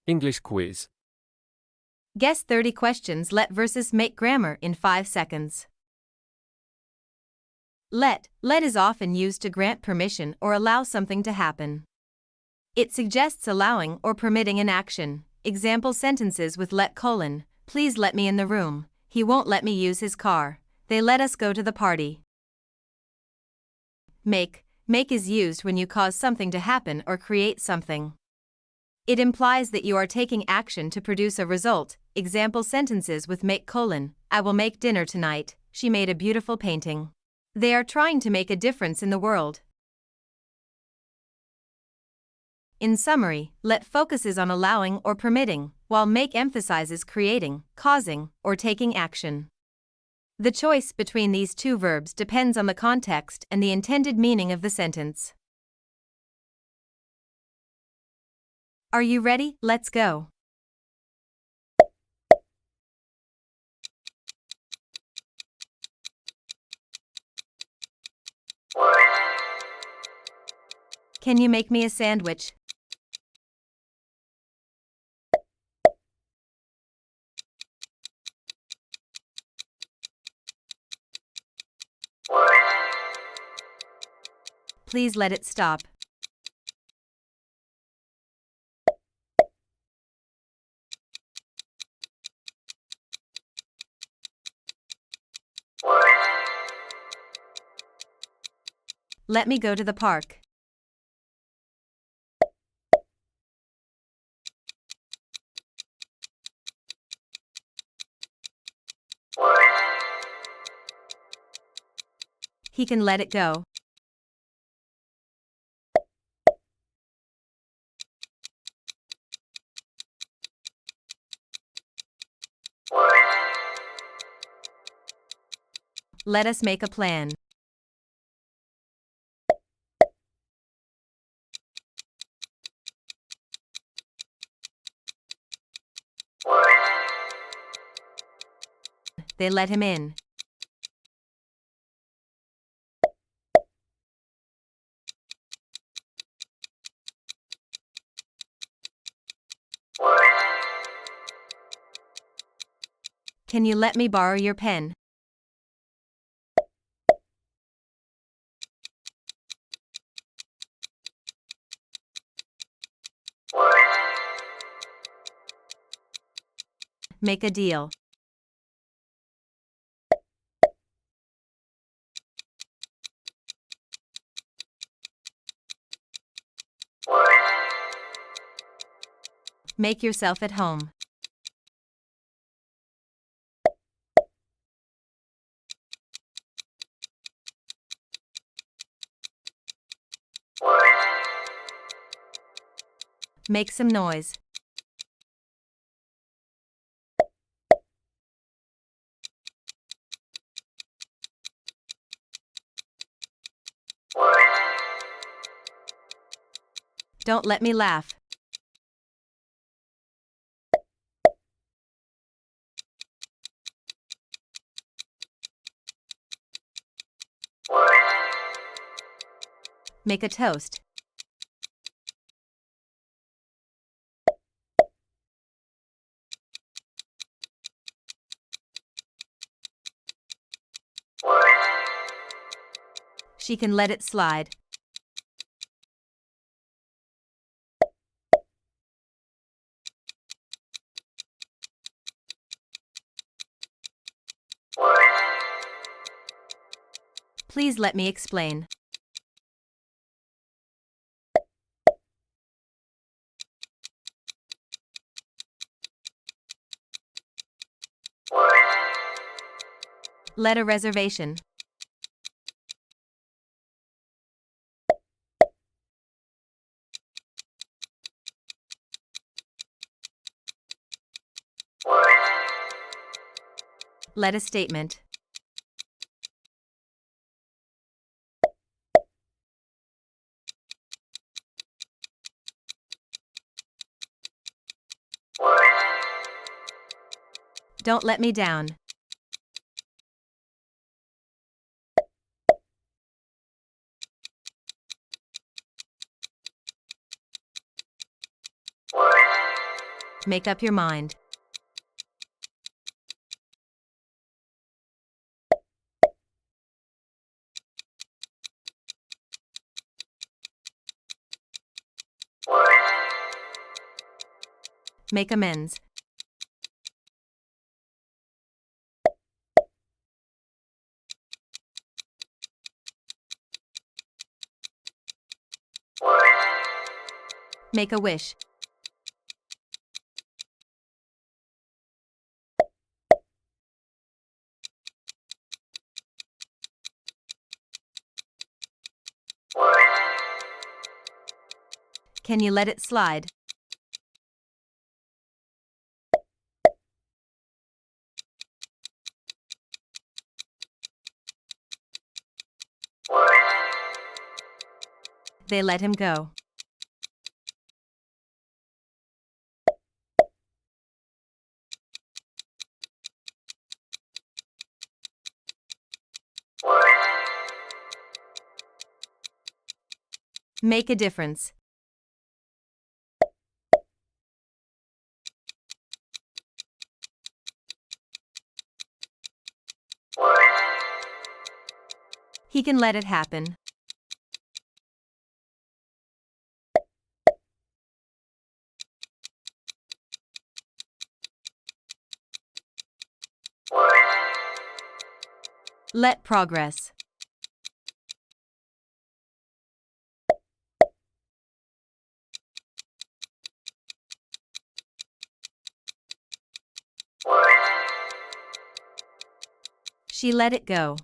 English quiz. Guess 30 questions. Let versus make grammar in 5 seconds. Let is often used to grant permission or allow something to happen. It suggests allowing or permitting an action. Example sentences with let: please let me in the room, he won't let me use his car, they let us go to the party. Make is used when you cause something to happen or create something. It implies that you are taking action to produce a result. Example sentences with make: I will make dinner tonight, she made a beautiful painting. They are trying to make a difference in the world. In summary, let focuses on allowing or permitting, while make emphasizes creating, causing, or taking action. The choice between these two verbs depends on the context and the intended meaning of the sentence. Are you ready? Let's go. Can you make me a sandwich? Please let it stop. Let me go to the park. He can let it go. Let us make a plan. They let him in. Can you let me borrow your pen? Make a deal. Make yourself at home. Make some noise. Don't let me laugh. Make a toast. She can let it slide. Please let me explain. Let a reservation. Let a statement. Don't let me down. make up your mind. Make amends. Make a wish. Can you let it slide? They let him go. Make a difference. He can let it happen. Let progress. She let it go.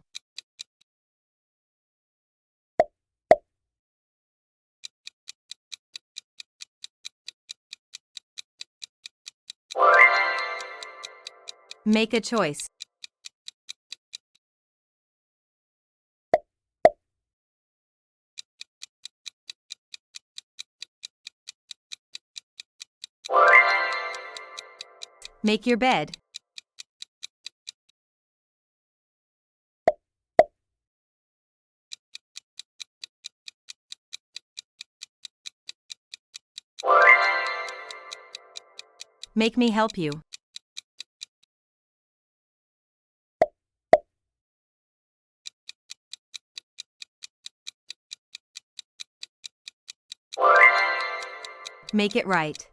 Make a choice. Make your bed. Make me help you. Make it right.